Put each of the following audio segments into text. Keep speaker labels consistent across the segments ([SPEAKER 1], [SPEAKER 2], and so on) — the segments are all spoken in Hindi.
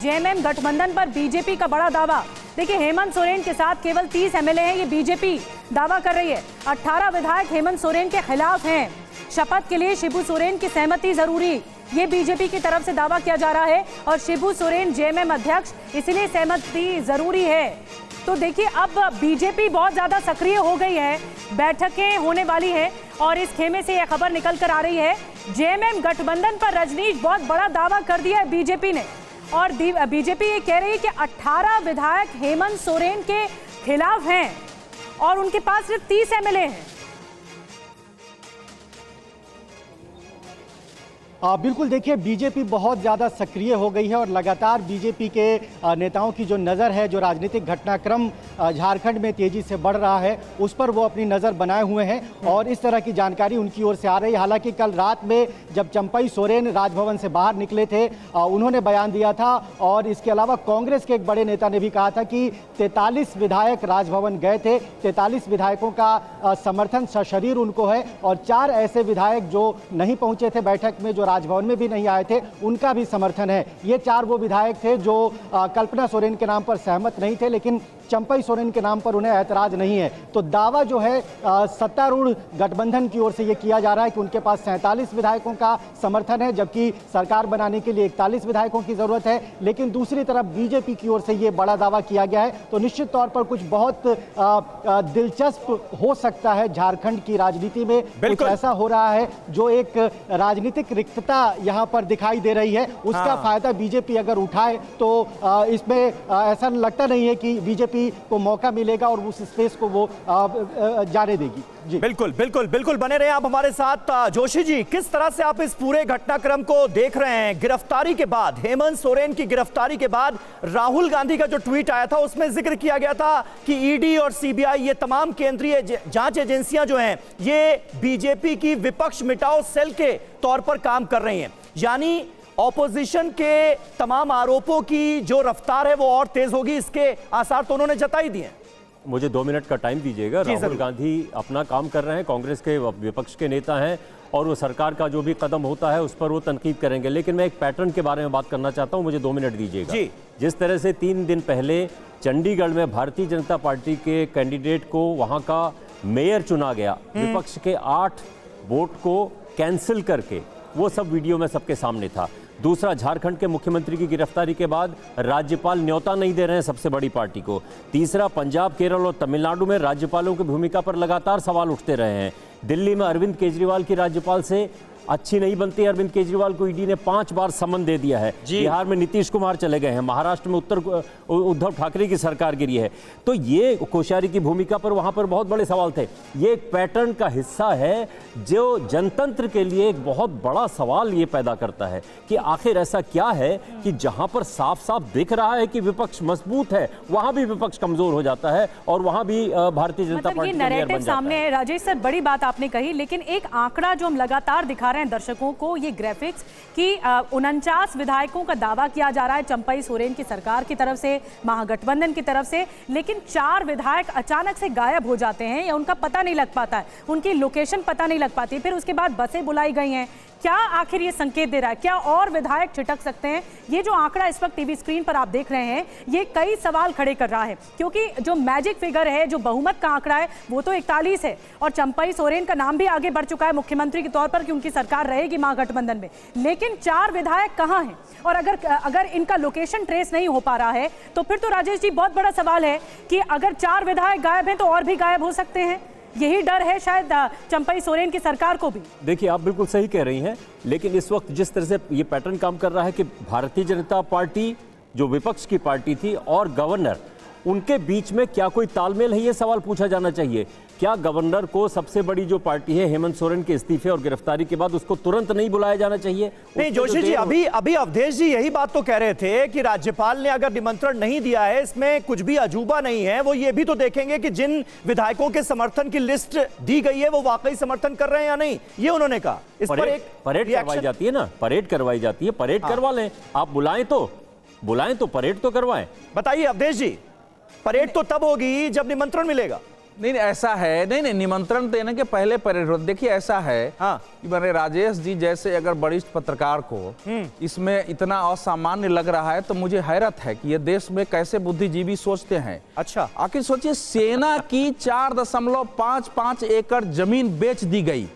[SPEAKER 1] जेएमएम गठबंधन पर बीजेपी का बड़ा दावा। देखिए, हेमंत सोरेन के साथ केवल 30 एमएलए हैं, ये बीजेपी दावा कर रही है। 18 विधायक हेमंत सोरेन के खिलाफ हैं। शपथ के लिए शिबू सोरेन की सहमति जरूरी, ये बीजेपी की तरफ से दावा किया जा रहा है। और शिबू सोरेन जेएमएम अध्यक्ष, इसलिए सहमति जरूरी है। तो देखिए, अब बीजेपी बहुत ज्यादा सक्रिय हो गई है, बैठकें होने वाली है और इस खेमे से यह खबर निकल कर आ रही है, जेएमएम गठबंधन पर रजनीश बहुत बड़ा दावा कर दिया है बीजेपी ने। और बीजेपी ये कह रही है कि 18 विधायक हेमंत सोरेन के खिलाफ हैं और उनके पास सिर्फ 30 एमएलए हैं।
[SPEAKER 2] बिल्कुल, देखिए, बीजेपी बहुत ज़्यादा सक्रिय हो गई है और लगातार बीजेपी के नेताओं की जो नज़र है, जो राजनीतिक घटनाक्रम झारखंड में तेज़ी से बढ़ रहा है, उस पर वो अपनी नज़र बनाए हुए हैं और इस तरह की जानकारी उनकी ओर से आ रही है। हालांकि कल रात में जब चंपई सोरेन राजभवन से बाहर निकले थे, उन्होंने बयान दिया था और इसके अलावा कांग्रेस के एक बड़े नेता ने भी कहा था कि 43 विधायक राजभवन गए थे, 43 विधायकों का समर्थन सशरीर उनको है और 4 ऐसे विधायक जो नहीं पहुंचे थे बैठक में, जो राजभवन में भी नहीं आए थे, उनका भी समर्थन है। ये 4 वो विधायक थे जो कल्पना सोरेन के नाम पर सहमत नहीं थे, लेकिन चंपई सोरेन के नाम पर उन्हें ऐतराज नहीं है। तो दावा जो है सत्तारूढ़ गठबंधन की ओर से ये किया जा रहा है कि उनके पास 47 विधायकों का समर्थन है, जबकि सरकार बनाने के लिए 41 विधायकों की जरूरत है। लेकिन दूसरी तरफ बीजेपी की ओर से ये बड़ा दावा किया गया है। तो निश्चित तौर पर कुछ बहुत दिलचस्प हो सकता है झारखंड की राजनीति में। कुछ ऐसा हो रहा है जो एक राजनीतिक रिक्तता यहाँ पर दिखाई दे रही है, उसका फायदा बीजेपी अगर उठाए तो इसमें ऐसा लगता नहीं है कि बीजेपी को मौका मिलेगा और उस स्पेस को वो जाने देगी। जी
[SPEAKER 3] बिल्कुल बिल्कुल बिल्कुल, बने रहे आप हमारे साथ। जोशी जी, किस तरह से आप इस पूरे घटनाक्रम को देख रहे हैं? गिरफ्तारी के बाद, हेमंत सोरेन की गिरफ्तारी के बाद राहुल गांधी का जो ट्वीट आया था, उसमें जिक्र किया गया था कि ईडी और सीबीआई, ये तमाम केंद्रीय जांच एजेंसियां जो हैं, ये बीजेपी की विपक्ष मिटाओ सेल के तौर पर काम कर रही हैं। यानी ऑपोजिशन के तमाम आरोपों की जो रफ्तार है वो और तेज होगी, इसके आसार तो उन्होंने जता ही दिए।
[SPEAKER 4] मुझे 2 मिनट का टाइम दीजिएगा। राहुल गांधी अपना काम कर रहे हैं, कांग्रेस के विपक्ष के नेता हैं और वो सरकार का जो भी कदम होता है उस पर वो तनकीद करेंगे। लेकिन मैं एक पैटर्न के बारे में बात करना चाहता हूं, मुझे 2 मिनट दीजिएगा। जिस तरह से 3 दिन पहले चंडीगढ़ में भारतीय जनता पार्टी के कैंडिडेट को वहां का मेयर चुना गया, विपक्ष के 8 वोट को कैंसिल करके, वो सब वीडियो में सबके सामने था। दूसरा, झारखंड के मुख्यमंत्री की गिरफ्तारी के बाद राज्यपाल न्योता नहीं दे रहे हैं सबसे बड़ी पार्टी को। तीसरा, पंजाब, केरल और तमिलनाडु में राज्यपालों की भूमिका पर लगातार सवाल उठते रहे हैं। दिल्ली में अरविंद केजरीवाल की राज्यपाल से अच्छी नहीं बनती। अरविंद केजरीवाल को ईडी ने 5 बार समन दे दिया है। बिहार में नीतीश कुमार चले गए हैं, महाराष्ट्र में उद्धव ठाकरे की सरकार गिरी है। तो ये कोश्यारी की भूमिका पर वहां पर बहुत बड़े सवाल थे। ये एक पैटर्न का हिस्सा है जो जनतंत्र के लिए एक बहुत बड़ा सवाल ये पैदा करता है कि आखिर ऐसा क्या है कि जहां पर साफ साफ दिख रहा है कि विपक्ष मजबूत है, वहां भी विपक्ष कमजोर हो जाता है और वहां भी भारतीय जनता पार्टी
[SPEAKER 1] नैरेटिव सामने है। राजेश सर, बड़ी बात आपने कही, लेकिन एक आंकड़ा जो हम लगातार दिखा रहे हैं दर्शकों को, ये ग्राफिक्स कि 49 विधायकों का दावा किया जा रहा है चंपई सोरेन की सरकार की तरफ से, महागठबंधन की तरफ से, लेकिन 4 विधायक अचानक से गायब हो जाते हैं या उनका पता नहीं लग पाता है, उनकी लोकेशन पता नहीं लग पाती। फिर उसके बाद बसें बुलाई गई हैं। क्या आखिर ये संकेत दे रहा है? क्या और विधायक छिटक सकते हैं? ये जो आंकड़ा इस वक्त टीवी स्क्रीन पर आप देख रहे हैं, ये कई सवाल खड़े कर रहा है, क्योंकि जो मैजिक फिगर है, जो बहुमत का आंकड़ा है, वो तो 41 है और चंपई सोरेन का नाम भी आगे बढ़ चुका है मुख्यमंत्री के तौर पर कि उनकी सरकार रहेगी महागठबंधन में। लेकिन 4 विधायक कहाँ हैं? और अगर इनका लोकेशन ट्रेस नहीं हो पा रहा है तो फिर तो राजेश जी बहुत बड़ा सवाल है कि अगर 4 विधायक गायब हैं तो और भी गायब हो सकते हैं। यही डर है शायद चंपई सोरेन की सरकार को भी।
[SPEAKER 4] देखिए, आप बिल्कुल सही कह रही हैं, लेकिन इस वक्त जिस तरह से ये पैटर्न काम कर रहा है कि भारतीय जनता पार्टी जो विपक्ष की पार्टी थी और गवर्नर, उनके बीच में क्या कोई तालमेल है, ये सवाल पूछा जाना चाहिए। क्या गवर्नर को सबसे बड़ी जो पार्टी है हेमंत सोरेन के इस्तीफे और गिरफ्तारी के बाद उसको तुरंत नहीं बुलाया जाना चाहिए?
[SPEAKER 3] नहीं जोशी जी, अभी अवधेश जी यही बात तो कह रहे थे कि राज्यपाल ने अगर निमंत्रण नहीं दिया है, इसमें कुछ भी अजूबा नहीं है। वो ये भी तो देखेंगे कि जिन विधायकों के समर्थन की लिस्ट दी गई है वो वाकई समर्थन कर रहे हैं या नहीं, ये उन्होंने कहा। इस पर एक
[SPEAKER 4] परेड करवाई जाती है ना, परेड करवाई जाती है, परेड करवा लें। आप बुलाएं तो परेड तो करवाएं।
[SPEAKER 3] बताइए अवधेश जी, परेड तो तब होगी जब निमंत्रण मिलेगा।
[SPEAKER 5] नहीं ऐसा है, नहीं निमंत्रण देने के पहले परेड। देखिए ऐसा है कि मैंने राजेश जी जैसे अगर वरिष्ठ पत्रकार को इसमें इतना असामान्य लग रहा है तो मुझे हैरत है कि ये देश में कैसे बुद्धिजीवी सोचते हैं।
[SPEAKER 3] अच्छा,
[SPEAKER 5] आखिर सोचिए, सेना की 4.55 एकड़ जमीन बेच दी गई,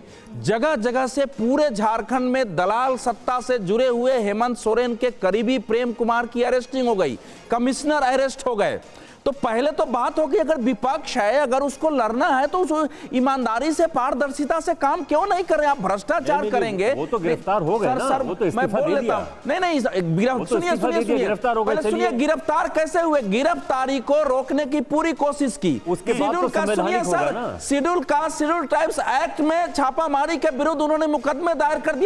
[SPEAKER 5] जगह जगह से पूरे झारखंड में दलाल सत्ता से जुड़े हुए हेमंत सोरेन के करीबी प्रेम कुमार की अरेस्टिंग हो गई, कमिश्नर अरेस्ट हो गए। तो पहले तो बात होगी, अगर विपक्ष है, अगर उसको लड़ना है तो उस ईमानदारी से, पारदर्शिता से काम क्यों नहीं कर रहे? आप भ्रष्टाचार करेंगे।
[SPEAKER 4] वो तो गिरफ्तार हो गए ना, वो तो
[SPEAKER 5] मैं
[SPEAKER 4] इस्तीफा
[SPEAKER 5] बोल
[SPEAKER 4] दे
[SPEAKER 5] लेता हूं। नहीं सुनिए,
[SPEAKER 4] गिरफ्तार हो गए।
[SPEAKER 5] सुनिए गिरफ्तार कैसे हुए? गिरफ्तारी को रोकने की पूरी कोशिश की।
[SPEAKER 4] उसके बाद तो संवैधानिक होगा ना।
[SPEAKER 5] शेड्यूल ट्राइब्स एक्ट में छापामारी के विरुद्ध उन्होंने मुकदमे दायर कर दिए।